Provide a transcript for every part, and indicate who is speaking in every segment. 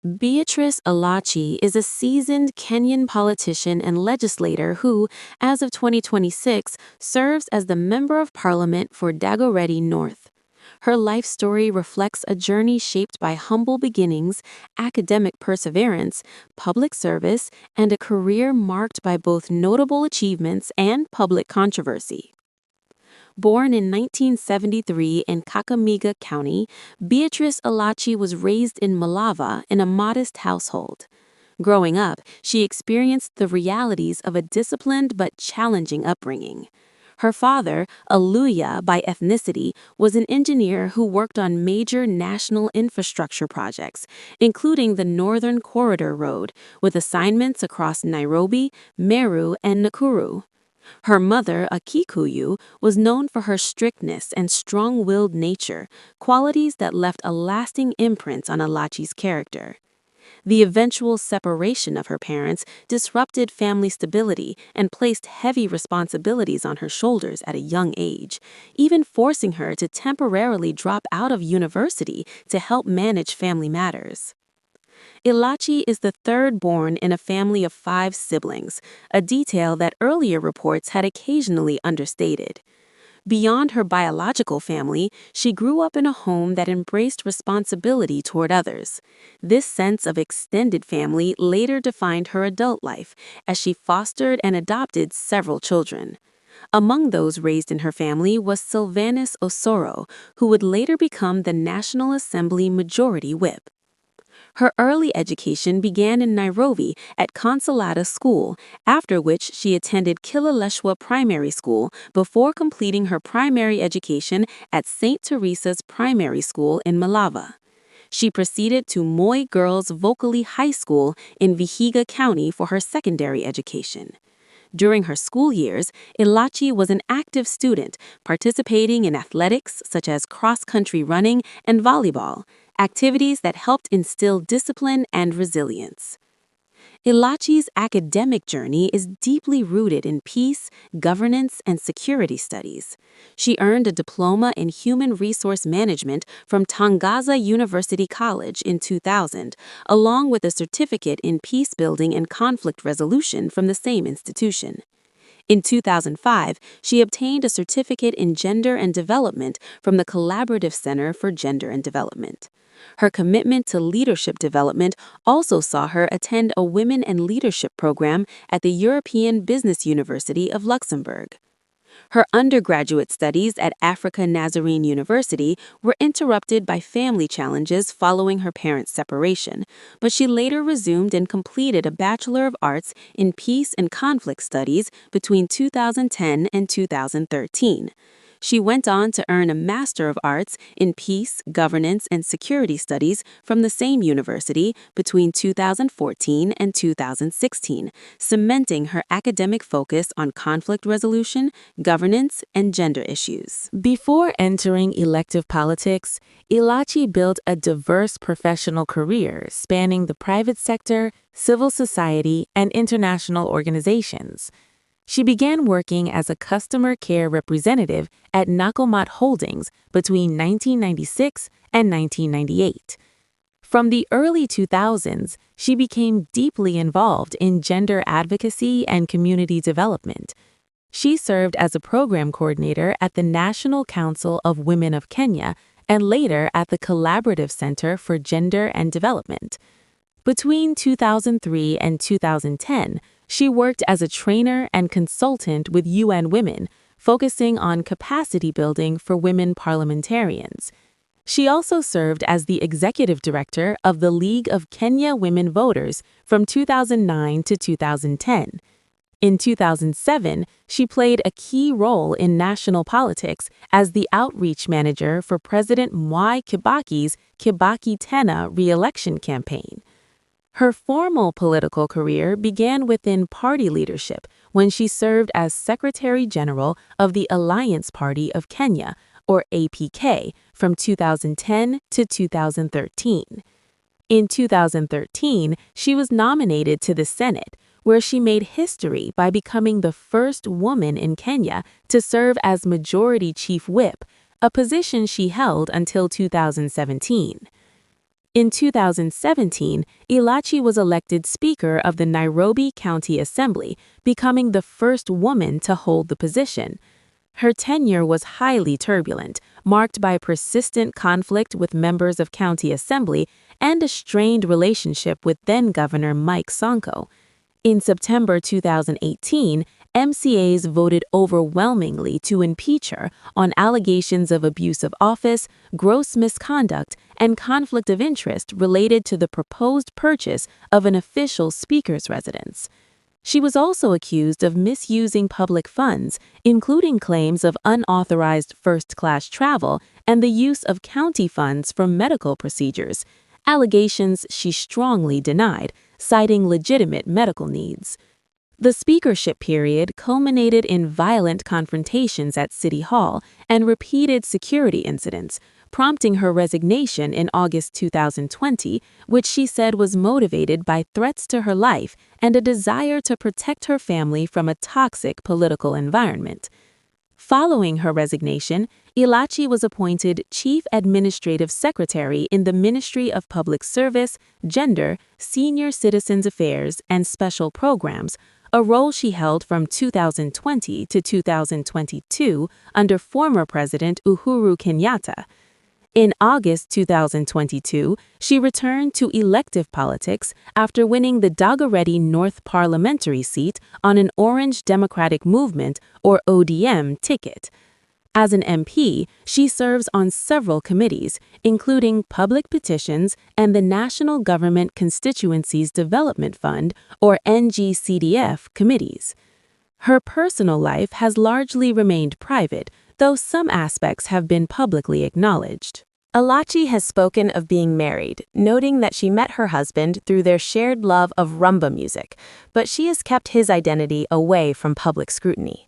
Speaker 1: Beatrice Elachi is a seasoned Kenyan politician and legislator who, as of 2026, serves as the Member of Parliament for Dagoretti North. Her life story reflects a journey shaped by humble beginnings, academic perseverance, public service, and a career marked by both notable achievements and public controversy. Born in 1973 in Kakamega County, Beatrice Elachi was raised in Malava in a modest household. Growing up, she experienced the realities of a disciplined but challenging upbringing. Her father, Aluya by ethnicity, was an engineer who worked on major national infrastructure projects, including the Northern Corridor Road, with assignments across Nairobi, Meru, and Nakuru. Her mother, Akikuyu, was known for her strictness and strong-willed nature, qualities that left a lasting imprint on Alachi's character. The eventual separation of her parents disrupted family stability and placed heavy responsibilities on her shoulders at a young age, even forcing her to temporarily drop out of university to help manage family matters. Elachi is the third born in a family of 5 siblings, a detail that earlier reports had occasionally understated. Beyond her biological family, she grew up in a home that embraced responsibility toward others. This sense of extended family later defined her adult life, as she fostered and adopted several children. Among those raised in her family was Sylvanus Osoro, who would later become the National Assembly Majority Whip. Her early education began in Nairobi at Consolata School, after which she attended Kileleshwa Primary School before completing her primary education at St. Teresa's Primary School in Malava. She proceeded to Moi Girls Vocally High School in Vihiga County for her secondary education. During her school years, Elachi was an active student, participating in athletics such as cross-country running and volleyball, activities that helped instill discipline and resilience. Elachi's academic journey is deeply rooted in peace, governance, and security studies. She earned a diploma in human resource management from Tangaza University College in 2000, along with a certificate in peace building and conflict resolution from the same institution. In 2005, she obtained a certificate in gender and development from the Collaborative Center for Gender and Development. Her commitment to leadership development also saw her attend a Women and Leadership program at the European Business University of Luxembourg. Her undergraduate studies at Africa Nazarene University were interrupted by family challenges following her parents' separation, but she later resumed and completed a Bachelor of Arts in Peace and Conflict Studies between 2010 and 2013. She went on to earn a Master of Arts in Peace, Governance, and Security Studies from the same university between 2014 and 2016, cementing her academic focus on conflict resolution, governance, and gender issues. Before entering elective politics, Elachi built a diverse professional career spanning the private sector, civil society, and international organizations. She began working as a customer care representative at Nakomat Holdings between 1996 and 1998. From the early 2000s, she became deeply involved in gender advocacy and community development. She served as a program coordinator at the National Council of Women of Kenya and later at the Collaborative Center for Gender and Development. Between 2003 and 2010, she worked as a trainer and consultant with UN Women, focusing on capacity building for women parliamentarians. She also served as the executive director of the League of Kenya Women Voters from 2009 to 2010. In 2007, she played a key role in national politics as the outreach manager for President Mwai Kibaki's Kibaki Tena re-election campaign. Her formal political career began within party leadership when she served as Secretary General of the Alliance Party of Kenya, or APK, from 2010 to 2013. In 2013, she was nominated to the Senate, where she made history by becoming the first woman in Kenya to serve as Majority Chief Whip, a position she held until 2017. In 2017, Elachi was elected Speaker of the Nairobi County Assembly, becoming the first woman to hold the position. Her tenure was highly turbulent, marked by persistent conflict with members of County Assembly and a strained relationship with then-Governor Mike Sonko. In September 2018, MCAs voted overwhelmingly to impeach her on allegations of abuse of office, gross misconduct, and conflict of interest related to the proposed purchase of an official speaker's residence. She was also accused of misusing public funds, including claims of unauthorized first-class travel and the use of county funds for medical procedures, allegations she strongly denied, citing legitimate medical needs. The speakership period culminated in violent confrontations at City Hall and repeated security incidents, prompting her resignation in August 2020, which she said was motivated by threats to her life and a desire to protect her family from a toxic political environment. Following her resignation, Elachi was appointed Chief Administrative Secretary in the Ministry of Public Service, Gender, Senior Citizens Affairs, and Special Programs, a role she held from 2020 to 2022 under former President Uhuru Kenyatta. In August 2022, she returned to elective politics after winning the Dagoretti North parliamentary seat on an Orange Democratic Movement, or ODM, ticket. As an MP, she serves on several committees, including Public Petitions and the National Government Constituencies Development Fund, or NGCDF, committees. Her personal life has largely remained private, though some aspects have been publicly acknowledged. Elachi has spoken of being married, noting that she met her husband through their shared love of rumba music, but she has kept his identity away from public scrutiny.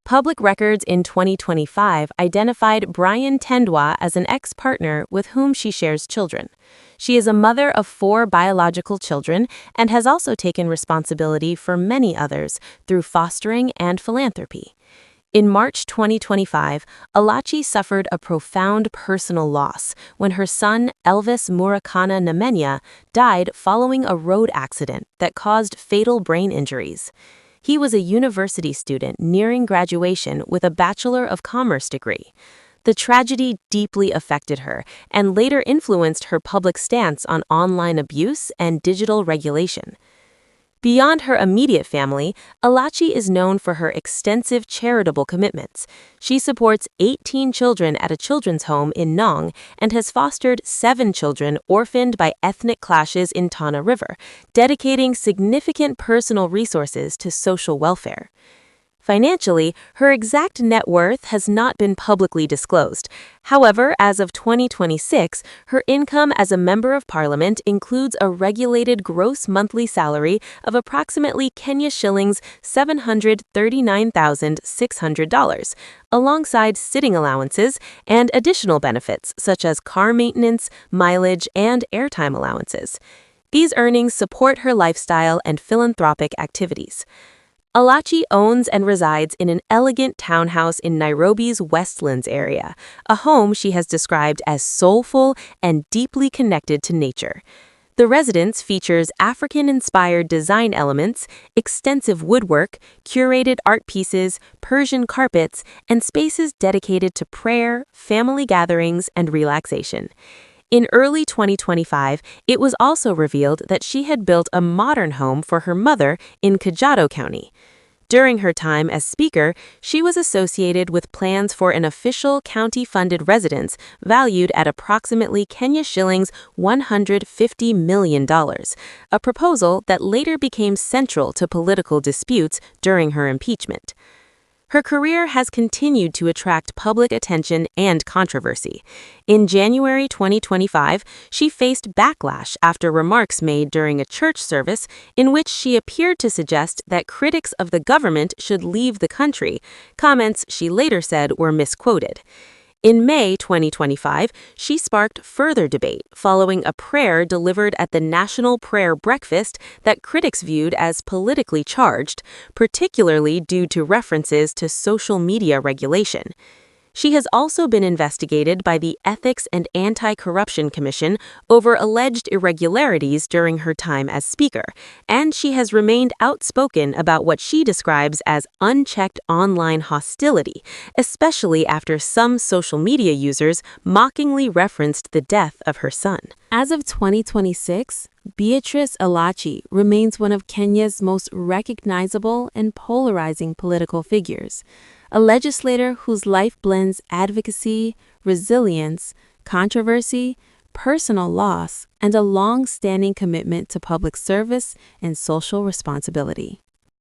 Speaker 1: Public records in 2025 identified Brian Tendwa as an ex-partner with whom she shares children. She is a mother of 4 biological children and has also taken responsibility for many others through fostering and philanthropy. In March 2025, Elachi suffered a profound personal loss when her son, Elvis Murakana Namenya, died following a road accident that caused fatal brain injuries. He was a university student nearing graduation with a Bachelor of Commerce degree. The tragedy deeply affected her and later influenced her public stance on online abuse and digital regulation. Beyond her immediate family, Elachi is known for her extensive charitable commitments. She supports 18 children at a children's home in Nong and has fostered 7 children orphaned by ethnic clashes in Tana River, dedicating significant personal resources to social welfare. Financially, her exact net worth has not been publicly disclosed. However, as of 2026, her income as a Member of Parliament includes a regulated gross monthly salary of approximately Kenya shillings $739,600, alongside sitting allowances and additional benefits such as car maintenance, mileage, and airtime allowances. These earnings support her lifestyle and philanthropic activities. Elachi owns and resides in an elegant townhouse in Nairobi's Westlands area, a home she has described as soulful and deeply connected to nature. The residence features African-inspired design elements, extensive woodwork, curated art pieces, Persian carpets, and spaces dedicated to prayer, family gatherings, and relaxation. In early 2025, it was also revealed that she had built a modern home for her mother in Kajiado County. During her time as Speaker, she was associated with plans for an official county-funded residence valued at approximately Kenya shillings $150 million, a proposal that later became central to political disputes during her impeachment. Her career has continued to attract public attention and controversy. In January 2025, she faced backlash after remarks made during a church service in which she appeared to suggest that critics of the government should leave the country, comments she later said were misquoted. In May 2025, she sparked further debate following a prayer delivered at the National Prayer Breakfast that critics viewed as politically charged, particularly due to references to social media regulation. She has also been investigated by the Ethics and Anti-Corruption Commission over alleged irregularities during her time as Speaker, and she has remained outspoken about what she describes as unchecked online hostility, especially after some social media users mockingly referenced the death of her son. As of 2026, Beatrice Elachi remains one of Kenya's most recognizable and polarizing political figures, a legislator whose life blends advocacy, resilience, controversy, personal loss, and a long-standing commitment to public service and social responsibility.